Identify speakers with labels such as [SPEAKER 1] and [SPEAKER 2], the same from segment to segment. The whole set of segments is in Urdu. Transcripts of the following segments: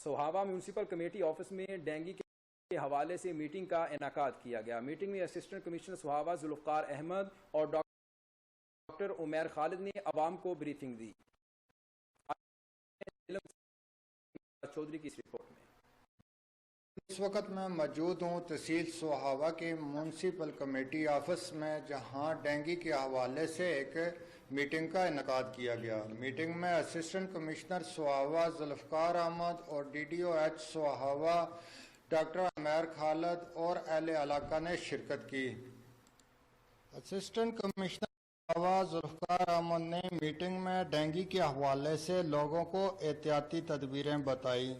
[SPEAKER 1] سوہاوا میونسپل کمیٹی آفس میں ڈینگی کے حوالے سے میٹنگ کا انعقاد کیا گیا۔ میٹنگ میں اسسٹنٹ کمشنر سوہاوا ذوالفقار احمد اور ڈاکٹر عمیر خالد نے عوام کو بریفنگ دی۔ چودھری کی اس رپورٹ میں
[SPEAKER 2] اس وقت میں موجود ہوں تحصیل سوہاوا کے میونسپل کمیٹی آفس میں، جہاں ڈینگی کے حوالے سے ایک میٹنگ کا انعقاد کیا گیا۔ میٹنگ میں اسسٹنٹ کمشنر سوہاوا ذوالفقار احمد اور DDO سوہاوا ڈاکٹر عمیر خالد اور اہل علاقہ نے شرکت کی۔ اسسٹنٹ کمشنر سوہاوا ذوالفقار احمد نے میٹنگ میں ڈینگی کے حوالے سے لوگوں کو احتیاطی تدبیریں بتائیں۔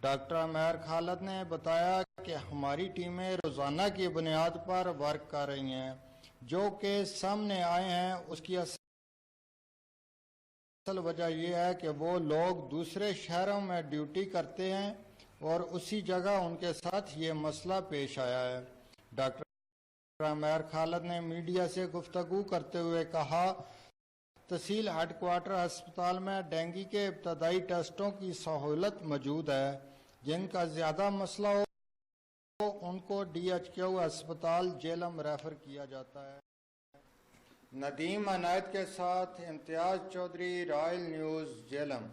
[SPEAKER 2] ڈاکٹر عمیر خالد نے بتایا کہ ہماری ٹیمیں روزانہ کی بنیاد پر ورک کر رہی ہیں، جو کہ سامنے آئے ہیں۔ اس کی اصل وجہ یہ ہے کہ وہ لوگ دوسرے شہروں میں ڈیوٹی کرتے ہیں اور اسی جگہ ان کے ساتھ یہ مسئلہ پیش آیا ہے۔ ڈاکٹر عمیر خالد نے میڈیا سے گفتگو کرتے ہوئے کہا، تحصیل ہیڈ کوارٹر ہسپتال میں ڈینگی کے ابتدائی ٹیسٹوں کی سہولت موجود ہے۔ جن کا زیادہ مسئلہ ہو ان کو DHQ ہسپتال جیلم ریفر کیا جاتا ہے۔ ندیم عنایت کے ساتھ امتیاز چودھری، رائل نیوز، جیلم۔